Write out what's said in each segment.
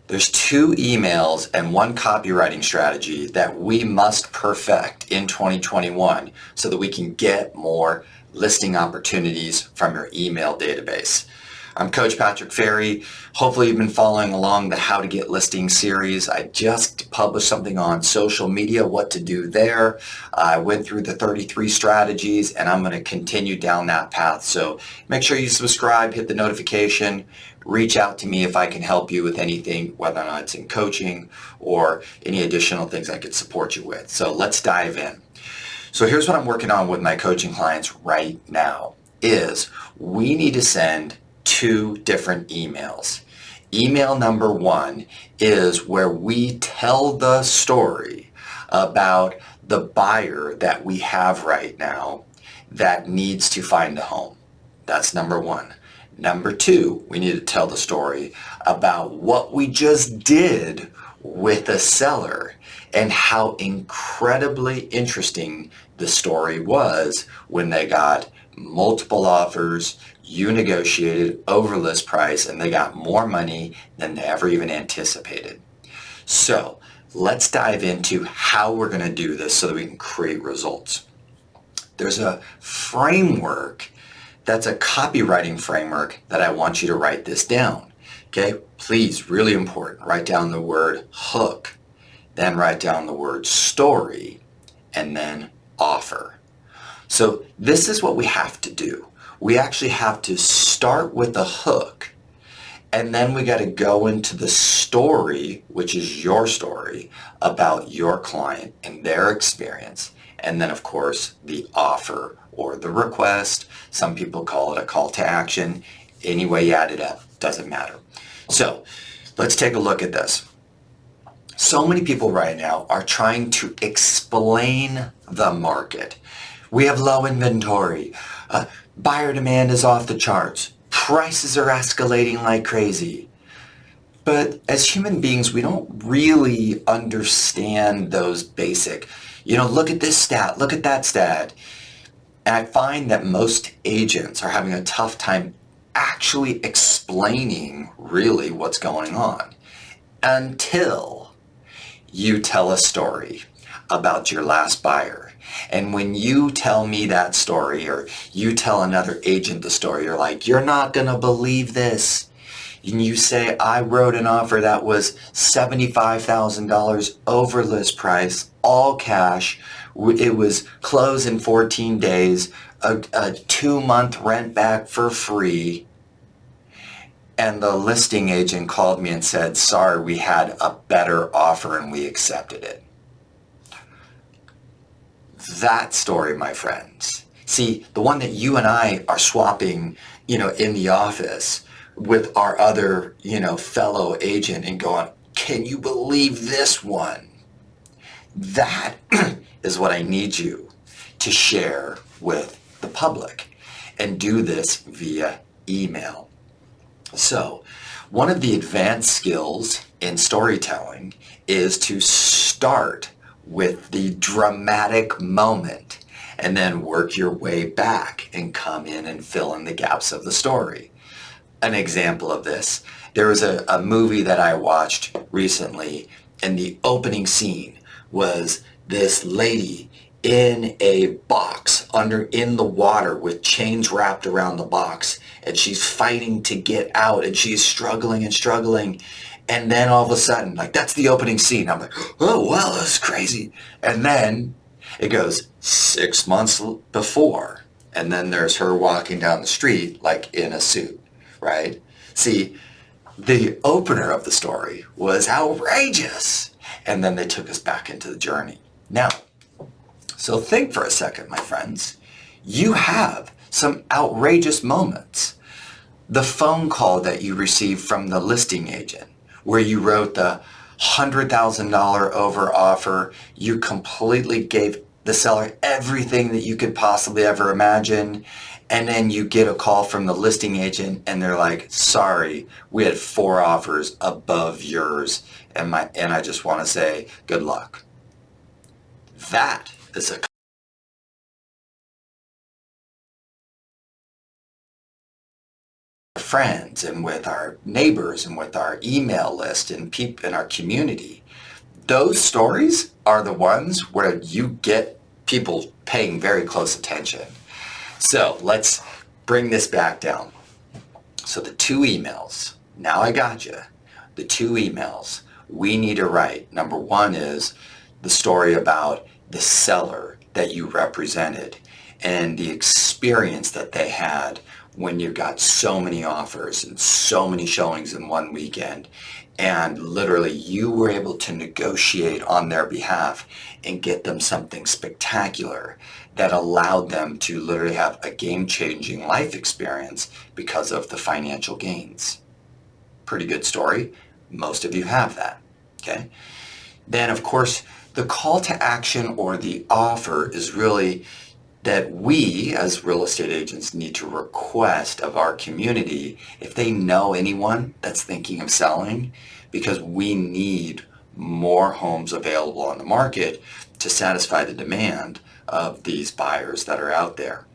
There's 2 emails and 1 copywriting strategy that we must perfect in 2021 so that we can get more listing opportunities from your email database. I'm Coach Patrick Ferry. Hopefully you've been following along the How to Get Listings series. I just published something on social media, what to do there. I went through the 33 strategies and I'm going to continue down that path. So make sure you subscribe, hit the notification, reach out to me if I can help you with anything, whether or not it's in coaching or any additional things I could support you with. So let's dive in. So here's what I'm working on with my coaching clients right now is we need to send 2 different emails. Email number 1 is where we tell the story about the buyer that we have right now that needs to find a home. That's number 1. Number 2, we need to tell the story about what we just did with a seller and how incredibly interesting the story was when they got multiple offers, you negotiated over list price, and they got more money than they ever even anticipated. So let's dive into how we're going to do this so that we can create results. There's a framework that's a copywriting framework that I want you to write this down. Okay, please, really important, write down the word hook, then write down the word story, and then offer. So this is what we have to do. We actually have to start with a hook, and then we got to go into the story, which is your story, about your client and their experience. And then, of course, the offer or the request. Some people call it a call to action. Any way you add it up, doesn't matter. So let's take a look at this. So many people right now are trying to explain the market. We have low inventory. Buyer demand is off the charts. Prices are escalating like crazy. But as human beings, we don't really understand those basic, look at this stat, look at that stat. And I find that most agents are having a tough time actually explaining really what's going on until you tell a story about your last buyer. And when you tell me that story or you tell another agent the story, you're like, you're not going to believe this. And you say, I wrote an offer that was $75,000 over list price, all cash. It was closed in 14 days, a 2-month rent back for free. And the listing agent called me and said, sorry, we had a better offer and we accepted it. That story, my friends. See, the one that you and I are swapping, in the office with our other, fellow agent and going, can you believe this one? That is what I need you to share with the public and do this via email. So, one of the advanced skills in storytelling is to start with the dramatic moment and then work your way back and come in and fill in the gaps of the story. An example of this, there was a movie that I watched recently, and the opening scene was this lady in a box in the water with chains wrapped around the box, and she's fighting to get out, and she's struggling and struggling. And then all of a sudden, that's the opening scene. I'm like, oh, wow, that's crazy. And then it goes 6 months before. And then there's her walking down the street, in a suit, right? See, the opener of the story was outrageous. And then they took us back into the journey. Now, so think for a second, my friends. You have some outrageous moments. The phone call that you received from the listing agent, where you wrote the $100,000 over offer, you completely gave the seller everything that you could possibly ever imagine, and then you get a call from the listing agent and they're like, sorry, we had 4 offers above yours, and I just want to say good luck. That is a friends and with our neighbors and with our email list and people in our community. Those stories are the ones where you get people paying very close attention. So let's bring this back down. So the 2 emails, now I got you. The 2 emails we need to write. Number 1 is the story about the seller that you represented and the experience that they had when you got so many offers and so many showings in one weekend, and literally you were able to negotiate on their behalf and get them something spectacular that allowed them to literally have a game-changing life experience because of the financial gains. Pretty good story. Most of you have that. Okay. Then of course the call to action or the offer is really that we as real estate agents need to request of our community if they know anyone that's thinking of selling, because we need more homes available on the market to satisfy the demand of these buyers that are out there.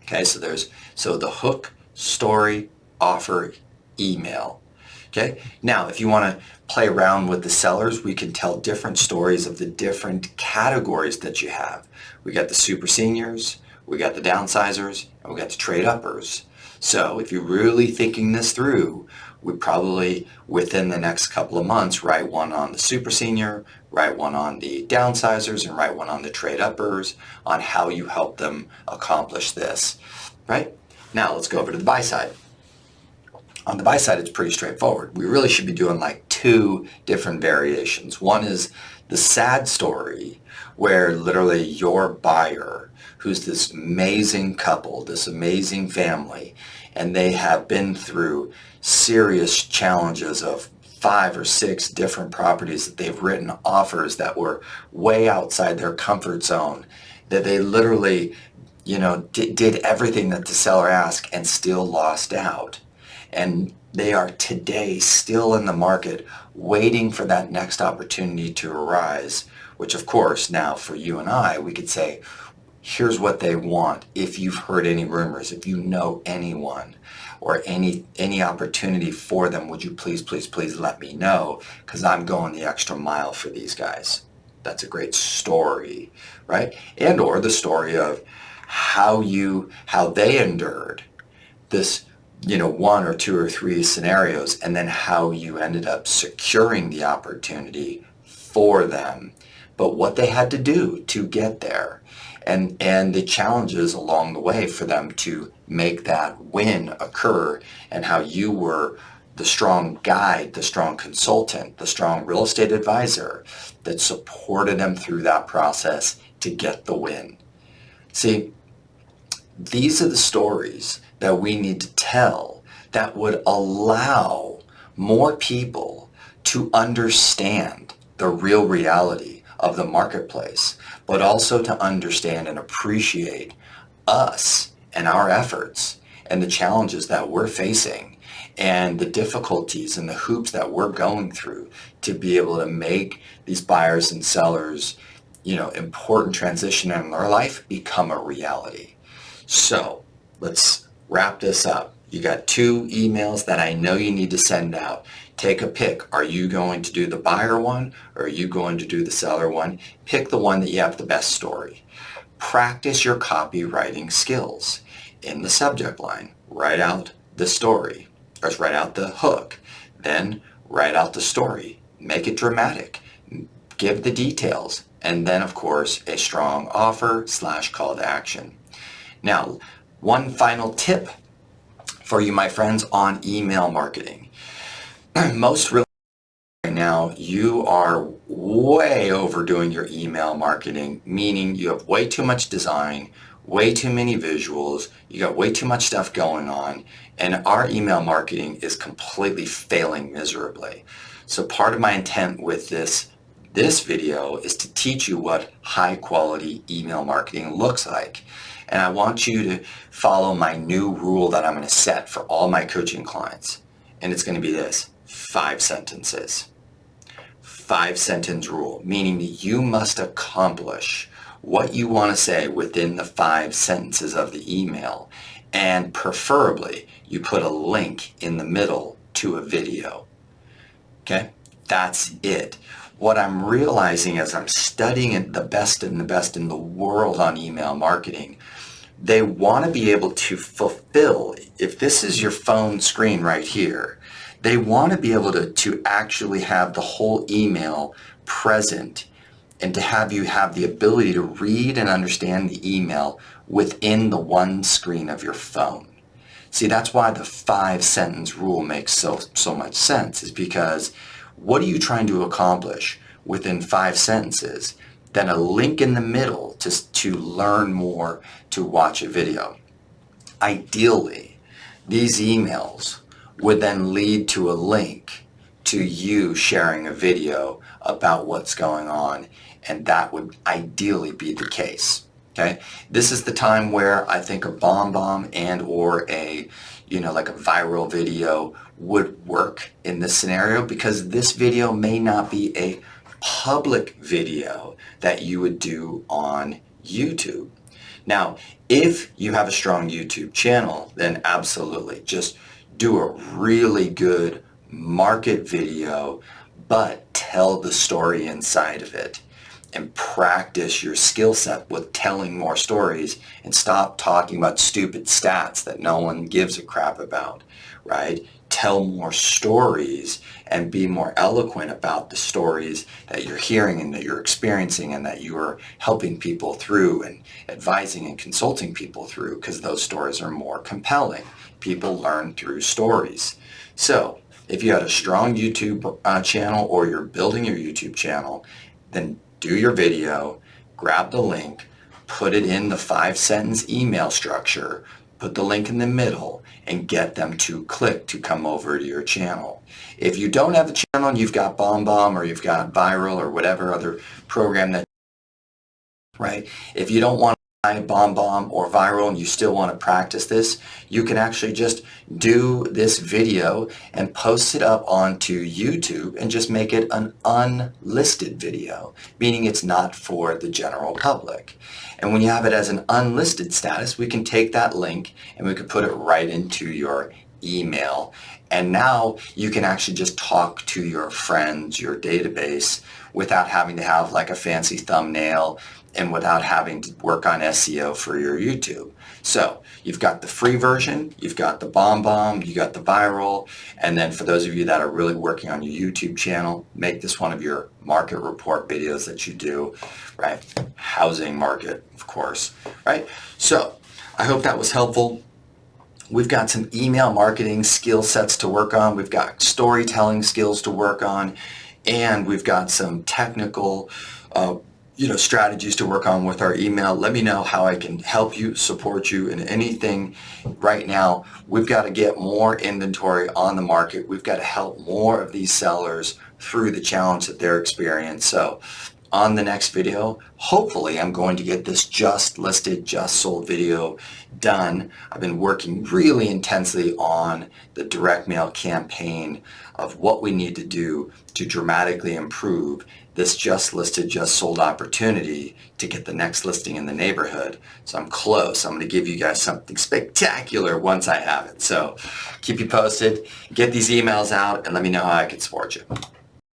Okay, so the hook, story, offer, email. Okay, now if you want to play around with the sellers, we can tell different stories of the different categories that you have. We got the super seniors, we got the downsizers, and we got the trade uppers. So if you're really thinking this through, we probably within the next couple of months write one on the super senior, write one on the downsizers, and write one on the trade uppers on how you help them accomplish this. Right? Now let's go over to the buy side. On the buy side, it's pretty straightforward. We really should be doing like 2 different variations. One is the sad story where literally your buyer, who's this amazing couple, this amazing family, and they have been through serious challenges of 5 or 6 different properties that they've written offers that were way outside their comfort zone, that they literally, did everything that the seller asked and still lost out. And they are today still in the market waiting for that next opportunity to arise, which of course now for you and I, we could say, here's what they want. If you've heard any rumors, if you know anyone or any opportunity for them, would you please let me know, because I'm going the extra mile for these guys. That's a great story, right? And or the story of how they endured this 1 or 2 or 3 scenarios, and then how you ended up securing the opportunity for them, but what they had to do to get there, and the challenges along the way for them to make that win occur, and how you were the strong guide, the strong consultant, the strong real estate advisor that supported them through that process to get the win. See, these are the stories that we need to tell that would allow more people to understand the real reality of the marketplace, but also to understand and appreciate us and our efforts and the challenges that we're facing and the difficulties and the hoops that we're going through to be able to make these buyers and sellers, important transition in their life become a reality. So let's wrap this up. You got 2 emails that I know you need to send out. Take a pick. Are you going to do the buyer one or are you going to do the seller one? Pick the one that you have the best story. Practice your copywriting skills. In the subject line, write out the story, or write out the hook. Then write out the story. Make it dramatic. Give the details. And then, of course, a strong offer / call to action. Now, one final tip for you, my friends, on email marketing. Most real right now, you are way overdoing your email marketing, meaning you have way too much design, way too many visuals, you got way too much stuff going on, and our email marketing is completely failing miserably. So part of my intent with this video is to teach you what high quality email marketing looks like. And I want you to follow my new rule that I'm going to set for all my coaching clients. And it's going to be this: 5 sentences. 5-sentence rule, meaning that you must accomplish what you want to say within the 5 sentences of the email. And preferably, you put a link in the middle to a video. Okay, that's it. What I'm realizing as I'm studying the best and the best in the world on email marketing, they want to be able to fulfill, if this is your phone screen right here, they want to be able to actually have the whole email present and to have you have the ability to read and understand the email within the one screen of your phone. See, that's why the 5-sentence rule makes so much sense, is because what are you trying to accomplish within 5 sentences? Then a link in the middle to learn more, to watch a video. Ideally, these emails would then lead to a link to you sharing a video about what's going on, and that would ideally be the case. Okay, this is the time where I think a bomb and or a like a viral video would work in this scenario, because this video may not be a public video that you would do on YouTube. Now, if you have a strong YouTube channel, then absolutely just do a really good market video, but tell the story inside of it and practice your skill set with telling more stories, and stop talking about stupid stats that no one gives a crap about, right? Tell more stories and be more eloquent about the stories that you're hearing and that you're experiencing and that you are helping people through and advising and consulting people through, because those stories are more compelling. People learn through stories. So if you had a strong YouTube channel, or you're building your YouTube channel, then do your video, grab the link, put it in the 5-sentence email structure, put the link in the middle, and get them to click to come over to your channel. If you don't have a channel and you've got BombBomb or you've got Viral or whatever other program that, right? If you don't want to buy BombBomb or Viral and you still want to practice this, you can actually just do this video and post it up onto YouTube and just make it an unlisted video, meaning it's not for the general public. And when you have it as an unlisted status, we can take that link and we can put it right into your email. And now you can actually just talk to your friends, your database, without having to have like a fancy thumbnail and without having to work on SEO for your YouTube. So you've got the free version, you've got the BombBomb, you got the Viral, and then for those of you that are really working on your YouTube channel, make this one of your market report videos that you do, right? Housing market, of course, right? So I hope that was helpful. We've got some email marketing skill sets to work on. We've got storytelling skills to work on, and we've got some technical strategies to work on with our email. Let me know how I can help you, support you in anything. Right now, we've got to get more inventory on the market. We've got to help more of these sellers through the challenge that they're experiencing. So on the next video, hopefully I'm going to get this just listed, just sold video done. I've been working really intensely on the direct mail campaign of what we need to do to dramatically improve this just listed, just sold opportunity to get the next listing in the neighborhood. So I'm close. I'm going to give you guys something spectacular once I have it. So keep you posted, get these emails out, and let me know how I can support you.